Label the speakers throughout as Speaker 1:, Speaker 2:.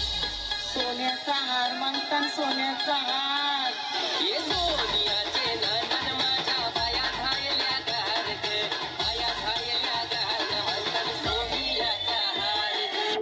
Speaker 1: सोन्याचा हार मागतान सोन्याचा हार
Speaker 2: ये सोनियाचे नंदन माझ्या बाया झायल्या गार ग बाया झायल्या गार म्हणतात सोनियाचा हार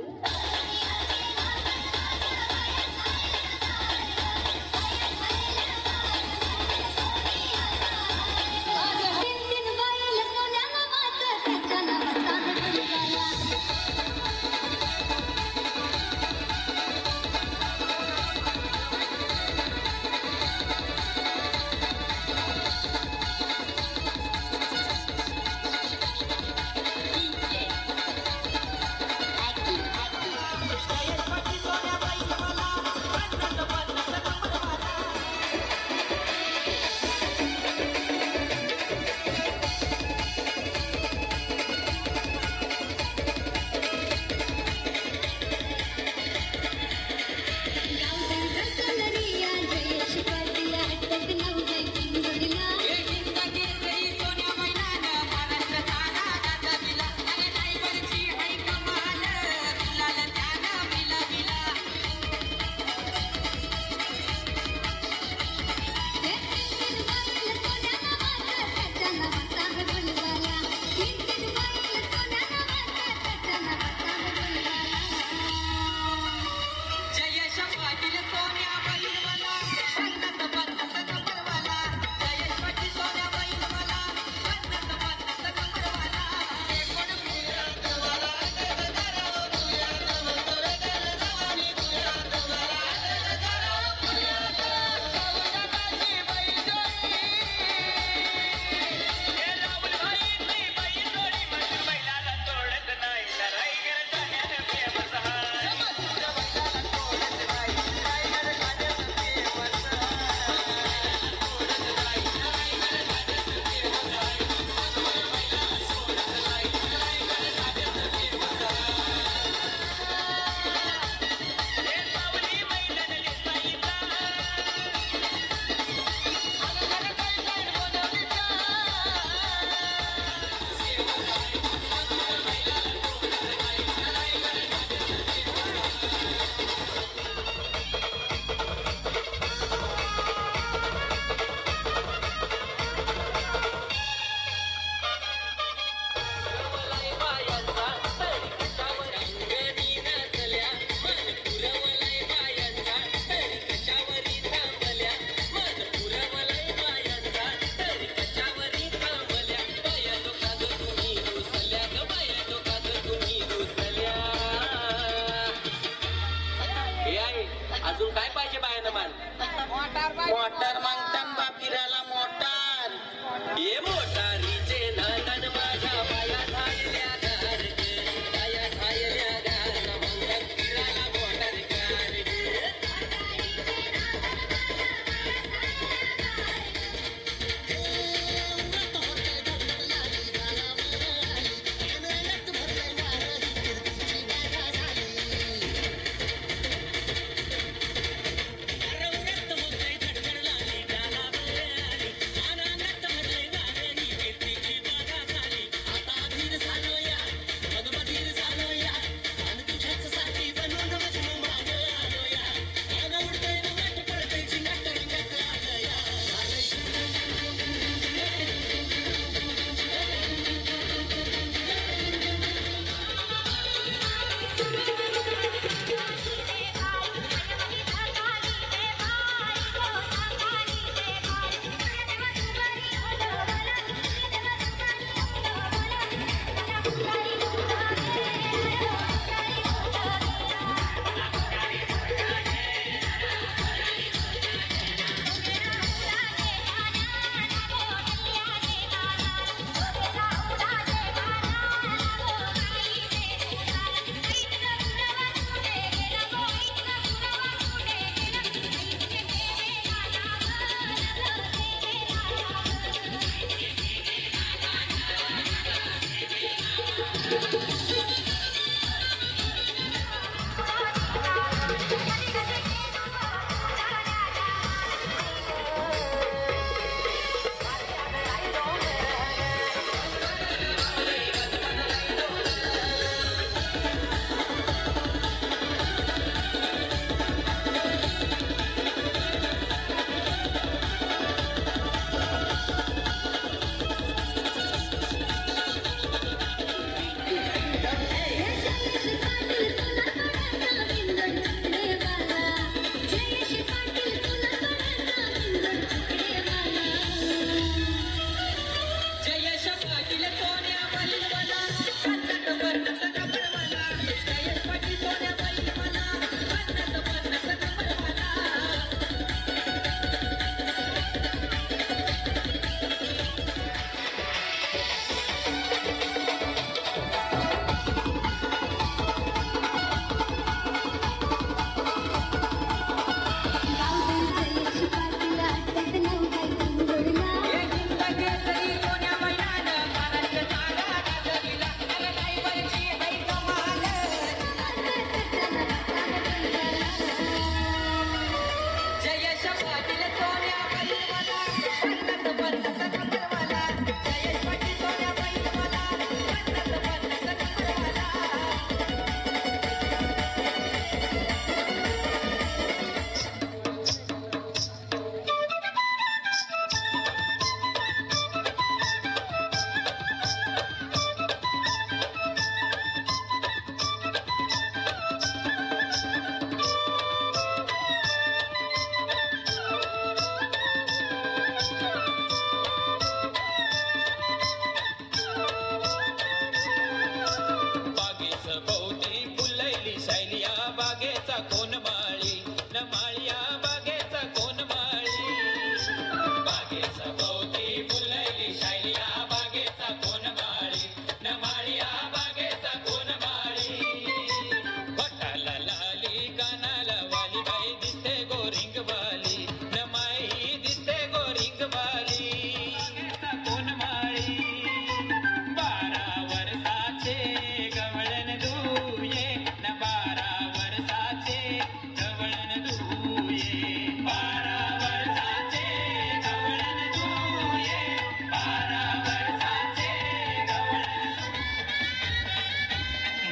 Speaker 2: अजून काय पाहिजे बायानं मान
Speaker 1: मोटार मागतान बा फिरायला मोटार
Speaker 2: ये मोटारीचे नादन माझ्या बाया झालेल्या गार ग बाया झालेल्या गार म्हणतात फिरायला मोटार कार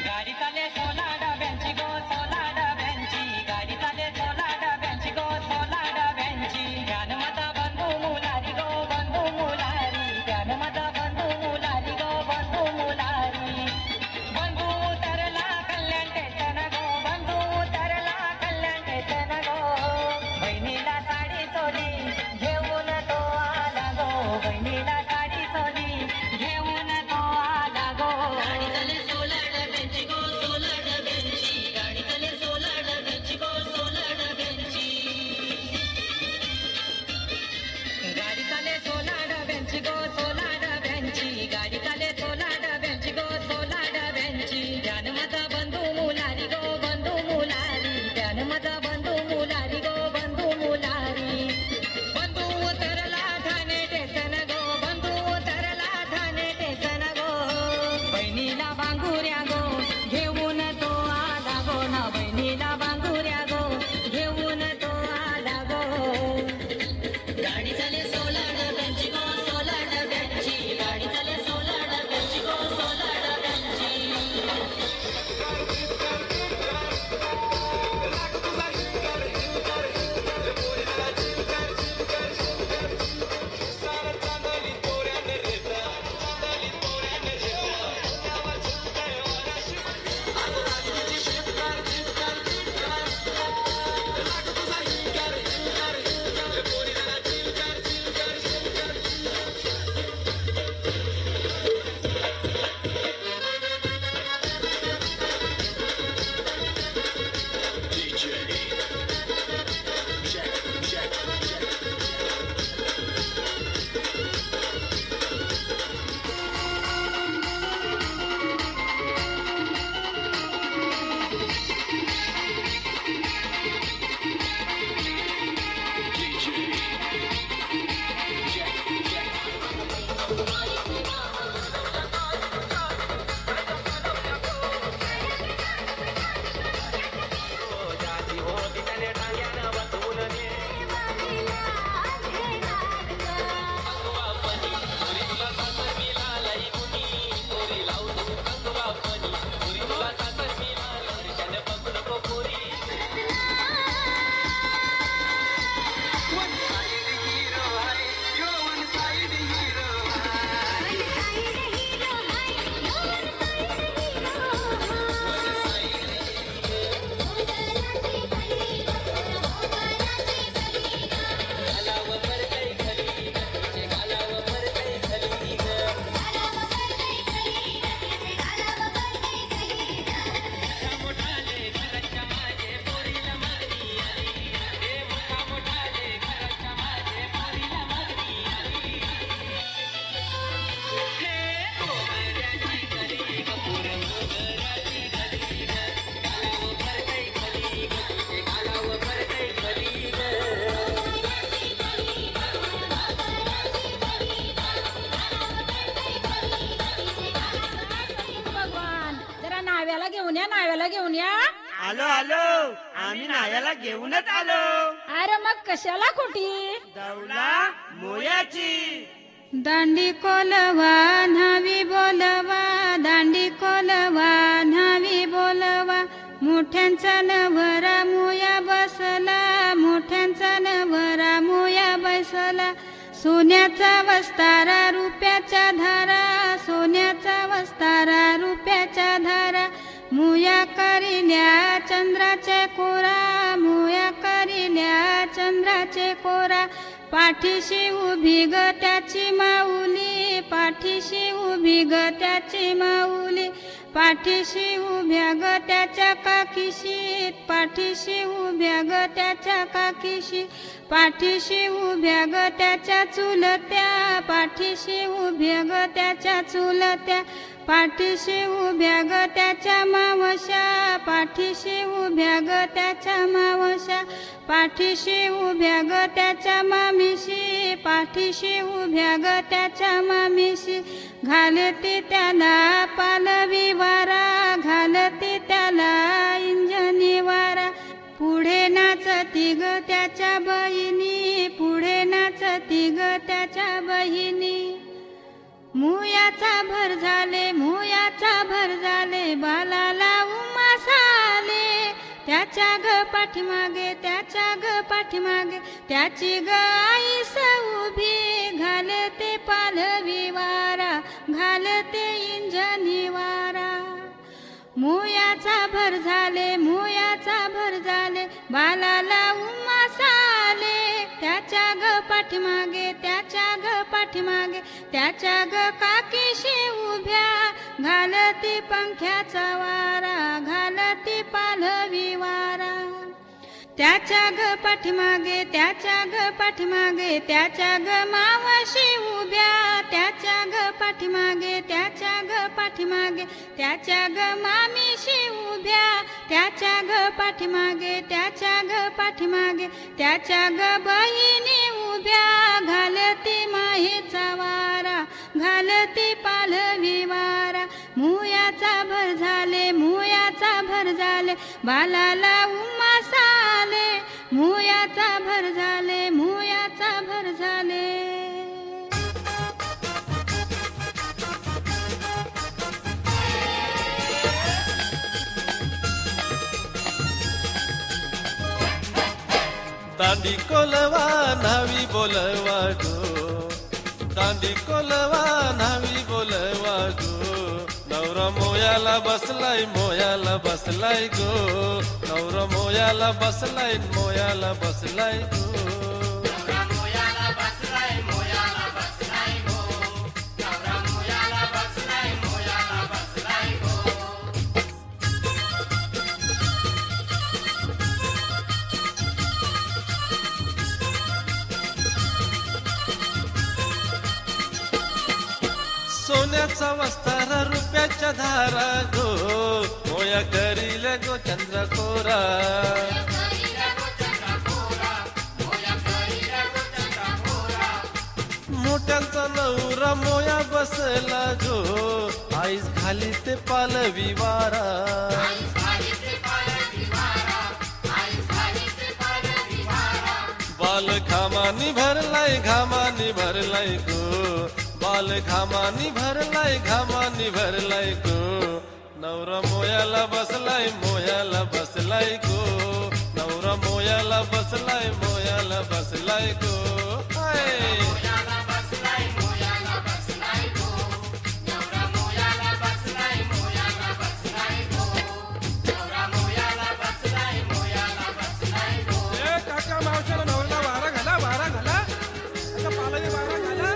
Speaker 3: गाडी चाले सोला डब्यांची गो सोला डब्यांची गाडी चाले सोला डब्यांची आलो, आम्ही नायाला घेऊनच आलो.
Speaker 4: अरे मग कशाला खोटी?
Speaker 3: दौला मोयाची.
Speaker 4: दांडी कोलवा न्हावी बोलवा, दांडी कोलवा न्हावी बोलवा, मोठ्यांचा नवरा मुया बसला, मोठ्यांचा नवरा मुया बसला, सोन्याचा वस्तारा रुपयाच्या धारा, सोन्याचा वस्तारा रुपयाच्या धारा, मुया करिल्या चंद्राचे कोरा, मुया करिल्या चंद्राचे कोरा, पाठीशी उभी ग त्याची माऊली, पाठीशी उभी ग त्याची माऊली, पाठीशी उभ्या ग त्याच्या काकीशी, पाठीशी उभ्या ग त्याच्या काकीशी, पाठीशी उभ्या ग त्याच्या चुलत्या, पाठीशी उभ्या ग त्याच्या चुलत्या, पाठीशी उभ्या ग त्याच्या मावश्या, पाठीशी उभ्या ग त्याच्या मावश्या, पाठीशी उभ्या ग त्याच्या मामीशी, पाठीशी उभ्या ग त्याच्या मामीशी, घालते त्याला पालवी वारा, घालते त्याला इंजनी वारा, पुढे नाचती ग त्याच्या बहिणी, पुढे नाचती ग त्याच्या बहिणी, मुयाचा भर झाले, मुयाचा भर झाले, बालाला उमास आले, त्याच्या ग पाठीमागे, त्याच्या ग पाठीमागे, त्याची ग आईस उभी, घालते पालवी वारा, घालते इंजनी वारा, मुयाचा भर झाले, मुयाचा भर झाले, बालाला उमास आले, त्याच्या ग पाठीमागे, त्याच्या ग पाठीमागे, त्याच्या ग काकीशी उभ्या, घालती पंख्याचा वारा, घालती पालवी वारा, त्याच्या ग पाठीमागे, त्याच्या ग पाठीमागे, त्याच्या ग मावशी उभ्या, त्याच्या ग पाठीमागे, त्याच्या ग पाठीमागे, त्याच्या ग मामीशी उभ्या, त्याच्या ग पाठीमागे, त्याच्या ग पाठीमागे, त्याच्या ग बहिणी उभ्या, घालती माहीचा वारा, घालती पालवी वारा, मुयाचा भर झाले, मुयाचा भर झाले, बालाला उमास आले, मुयाचा भर झाले, मुयाचा भर झाले.
Speaker 5: दांडी कोलवा न्हावी बोलवा गो, दांडी कोलवा न्हावी बोलवा गो, नवरा मोयाला बसलाय, मोयाला बसलाय गो, नवरा मोयाला बसलाय, मोयाला बसलाय गो. सोन्याचा वस्तारा रुपयाच्या धारा गो, मोया करील गो चंद्र कोरा, मोठ्यांचा नवरा मोया बसला गो, आईस खाली ते पालवी वारा, बाल घामानी भरलाय, घामानी भरलाय गो, बाल घामानी भरलाय, घामानी भरलाय गो, नवरा मोयाला बसलाय, मोयाला बसलाय गो, नवरा मोयाला बसलाय, मोयाला बसलाय गो.
Speaker 6: काका मावशाला नवऱ्याला वारा घाला, वारा घाला, आता पालवी वारा घाला.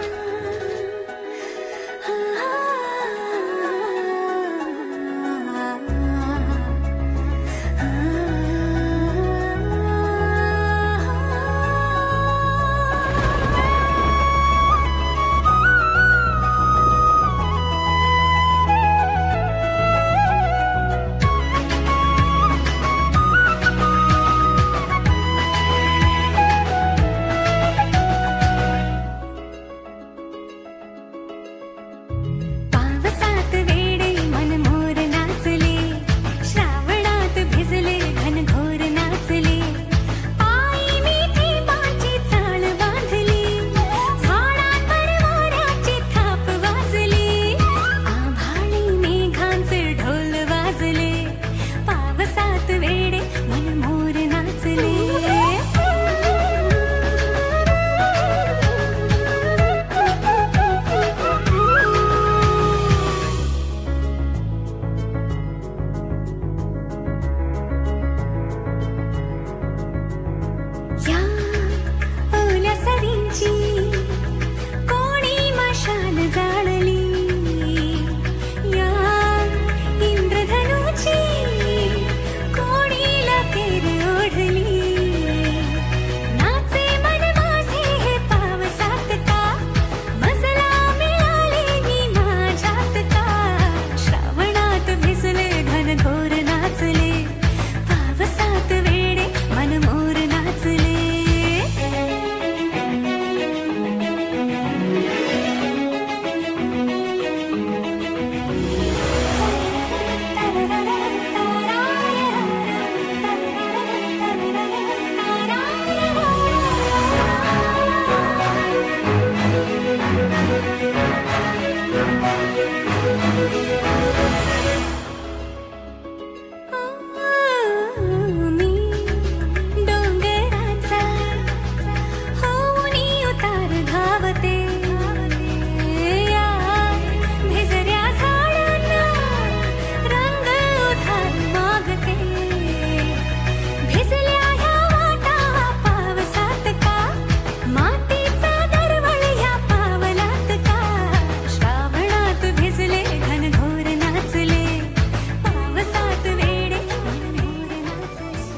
Speaker 7: या ओल्या सरींची कोणी मशाल जाळली, या इंद्रधनुची कोणी लकेर ओढली. नाचे मन माझे हे पावसात का, मजला मिळाले मी माझ्यात का. श्रावणात भिजले घनघोर नाचले, पावसात वेडे मन मोर नाचले. मी डोंगराचा होऊनी उतार धावते, या भिजऱ्या झाडांना रंग उधार मागते. भिजल्या ह्या वाटा पावसात का, मातीचा दरवळ ह्या पावलात का. श्रावणात भिजले घनघोर नाचले, पावसात वेडे मन मोर नाचले.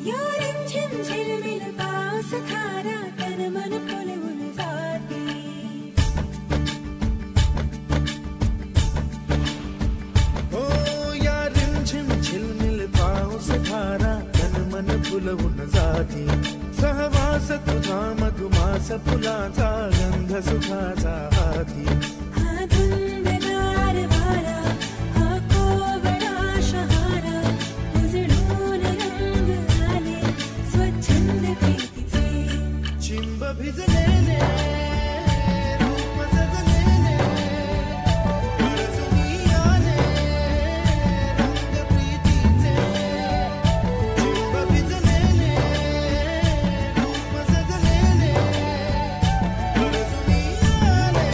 Speaker 7: यो रिमझिम झिलमिल पाऊस खारा, तन मन फुलवून जाते.
Speaker 8: हो या रिमझिम झिलमिल पाऊस धारा, तन मन फुलवून जाती. सहवास तुझा मधुमास फुलाचा, गंध सुखाचा हाती.
Speaker 7: हा धुंदगार वारा, हा कोवळा शहारा, उजळून रंग आले स्वच्छंद प्रीतीचे.
Speaker 8: चिंब भिजलेले रूप सजलेले, गरजूनी आले रंग प्रीतीचे. चिंब भिजलेले रूप सजलेले, गरजूनी आले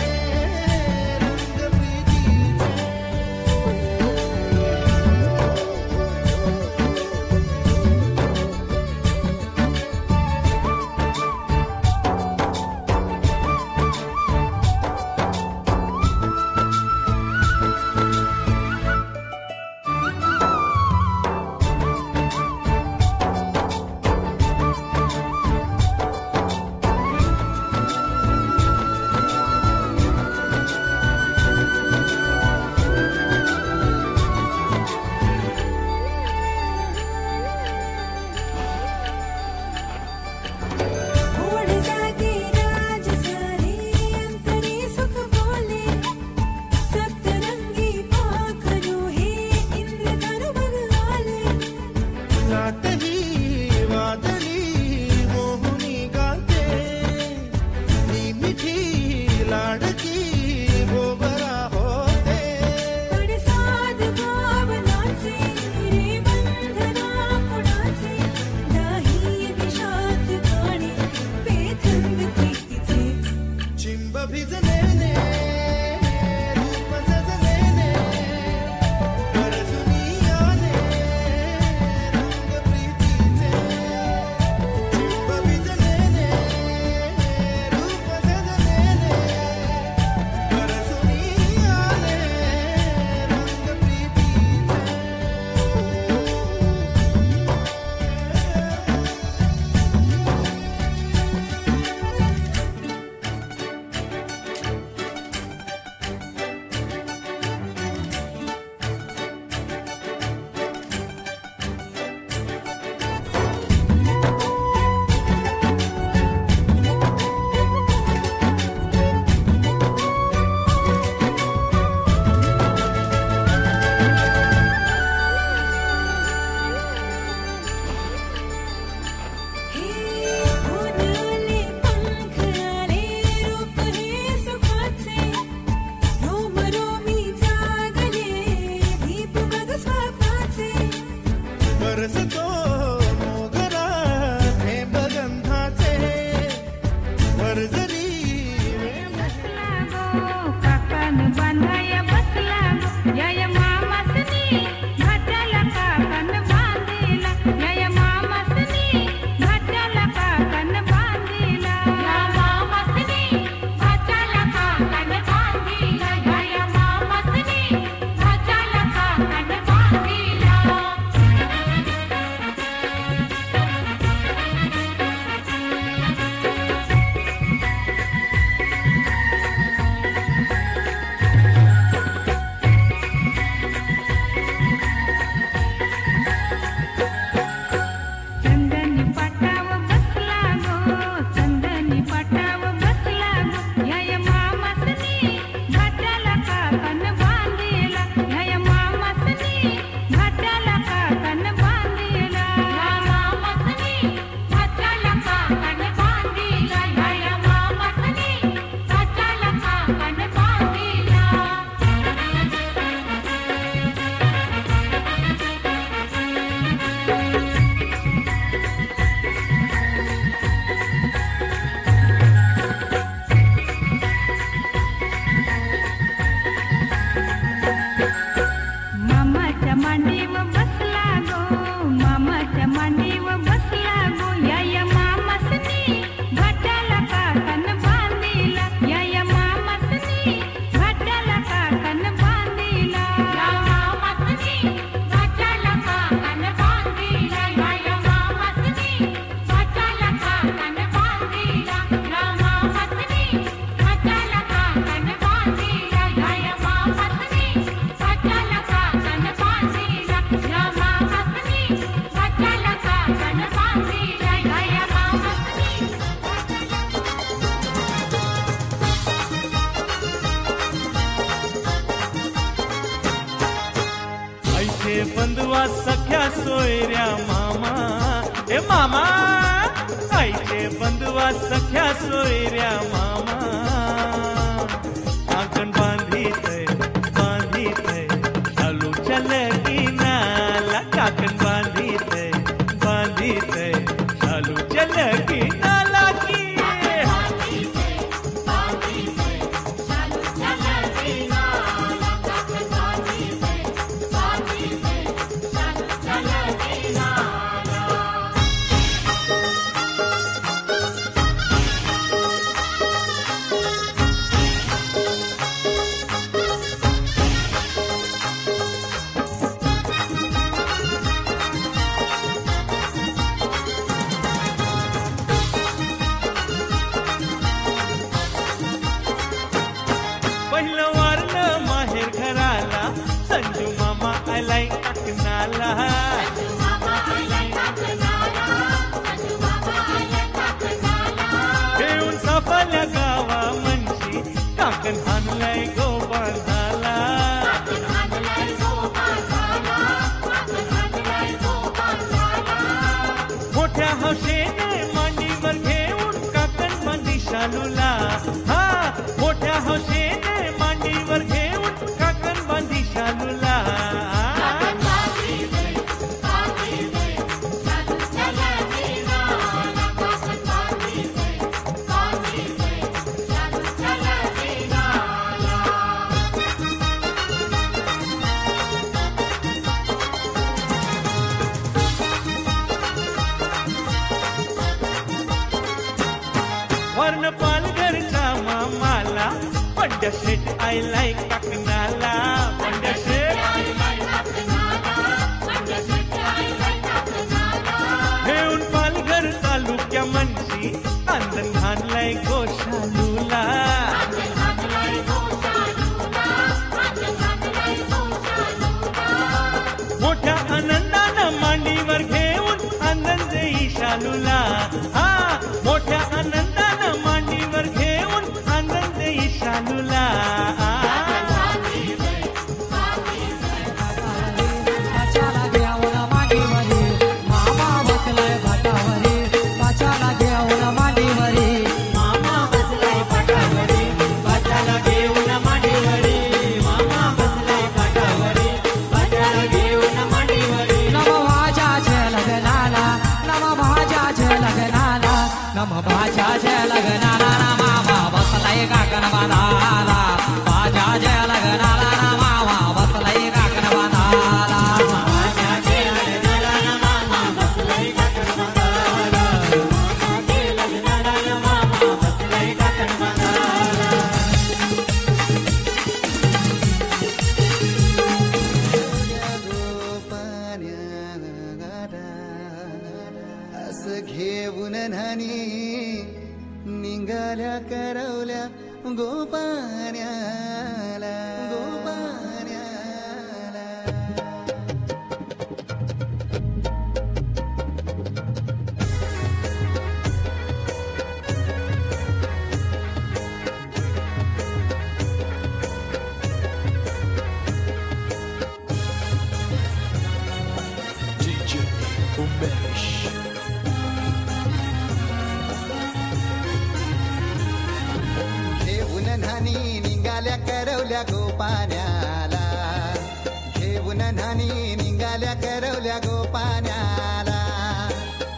Speaker 8: आईचे बंधुआ सख्या सोयऱ्या मामा ए मामा आईचे बंधुआ सख्या सोयऱ्या मामा काकण बांधित चालू चल की नाला काकण बांधित चालू चल की नाला की पहिलं वारलं माहेर घराला संजू मामा आलाय काकणाला घेऊन सापल्या गावा म्हणशी काकण हाणलाय गोपाळाला मोठ्या हौशेने मांडीवर घेऊन काकण बांधी शालूला हा मोठ्या हौशेने मांडीवर घेऊन काकण बांधी शालूला वर्ण पालघरचा मामाला पंड्या शेठ आयलाय काकणाला पंड्या शेठ घेऊन पालघर तालुक्या म्हणशी आंदण घाललाय गोशालूला मोठ्या आनंदानं मांडीवर घेऊन आनंद देई शालूला हा मोठ्या आनंदानं मांडीवर घेऊन आनंद देई शालूला
Speaker 2: नम भाज्याच्या लग्नाला ना मामा बसलाय काकण बांधाला भाज्याच्या लग्नाला ना मामा बसलाय काकण बांधाला भाज्याच्या लग्नाला ना मामा बसलाय काकण बांधाला भाज्याच्या लग्नाला ना मामा बसलाय काकण बांधाला
Speaker 9: असं घेऊन न्हाणी निघाल्या करवल्या गोपाण्याला निघाल्या करवल्या गोपाण्याला घेऊन न्हाणी निघाल्या करवल्या गोपाण्याला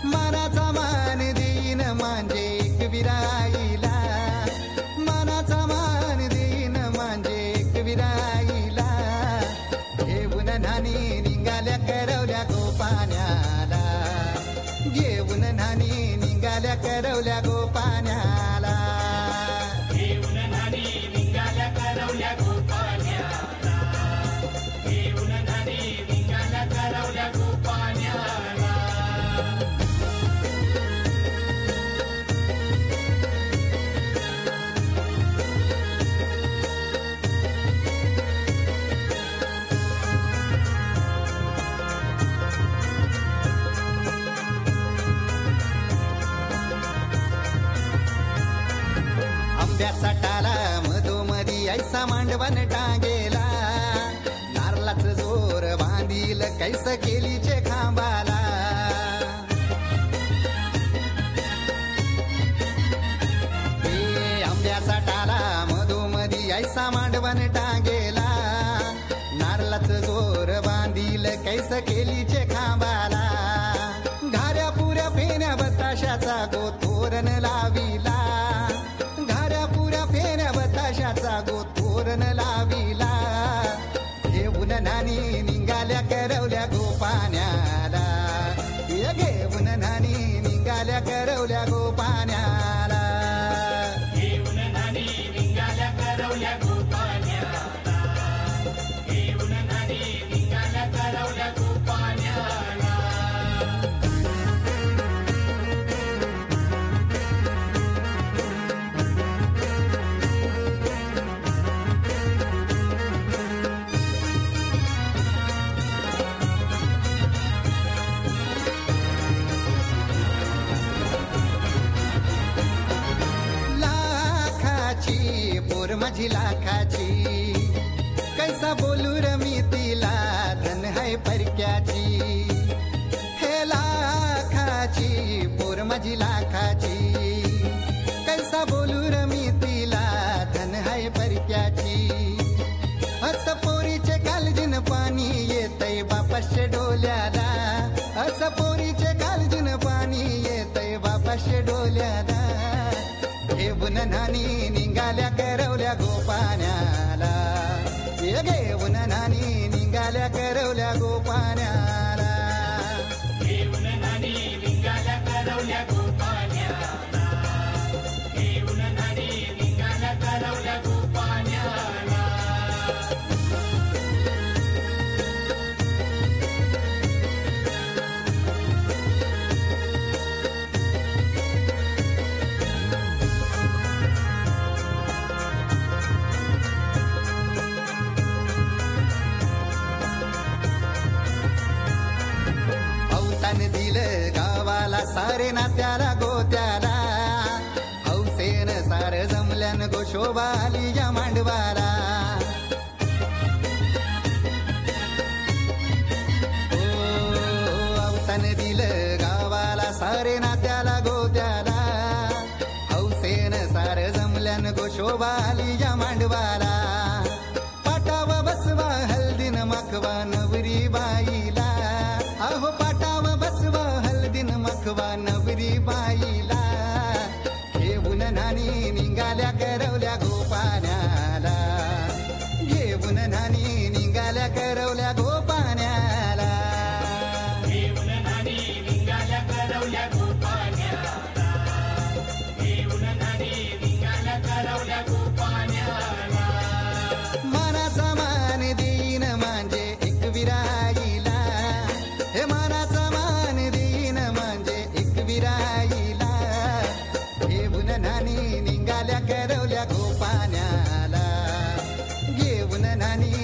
Speaker 9: मनाचा मान देईन म्हणजे एक विराईला मनाचा मान देईन म्हणजे एक विराईला घेऊन न्हाणी निघाल्या करवल्या गोपाण्याला घेऊन न्हाणी निघाल्या करवल्या गोपाण्याला सटाला मधोमधी ऐसा मांडवण टांगेला नारलाच जोर बांधील कैस केलीचे खांबाला हे आंब्याचा टाला मधोमधी ऐसा मांडवण टांगेला नारळाच जोर बांधील कैस केलीचे खांबाला घाऱ्या पुऱ्या फेण्या बताशाचा गोतोरण लाविला घाऱ्या पुऱ्या फेण्या बताशाचा गोतोरण लाविला घेऊन नानी निघाल्या करवल्या गोपाण्याला घेऊन नानी निघाल्या करवल्या गोपाण्याला
Speaker 3: घेऊन नानी निघाल्या करवल्या गोपाण्याला घेऊन नानी निघाल्या करवल्या गोपाण्याला
Speaker 9: पोर माझी लाखाची कैसा बोलू रमी तिला धन है परक्याची हे लाखाची पोर माझी लाखाची कैसा बोलू रमी तिला धन है परक्याची अस पोरीचे कालजीन पाणी येतय बापाशे डोल्याला अस पोरीचे कालजीन पाणी येतय बापाशे डोल्याला घेऊन नानी निघाल्या करवल्या गोपाण्याला घेऊन नानी निघाल्या करवल्या गोपाण्याला
Speaker 3: घेऊन नानी निघाल्या करवल्या गोपाण्याला घेऊन नानी निघाल्या करवल्या गोपाण्याला
Speaker 9: दिलं गावाला सारे नात्याला गोत्याला हौसेन सार जमल्यान गोशोबा आली या मांडवाला अवसान दिलं गावाला सारे नात्याला गोत्याला हौसेन सार जमल्यान गोशोबा आली या मांडवाला पाटावा बसवा हल्दीन माखवा नवरी बाईला अहो पाटावा बसवा हल्दीन मखवा नवरी बाईला घेऊन नानी निघाल्या करवल्या गोपाण्याला घेऊन नानी निघाल्या करवल्या गोपाण्याला
Speaker 3: घेऊन नानी निघाल्या करवल्या गोपाण्याला घेऊन नानी निघाल्या करवल्या गोपाण्याला
Speaker 9: मनाचा मान देईन म्हणजे एक विराईला हे मनाचा मान देईन म्हणजे एक विराईला घेऊन नानी निघाल्या करवल्या गोपाण्याला घेऊन नानी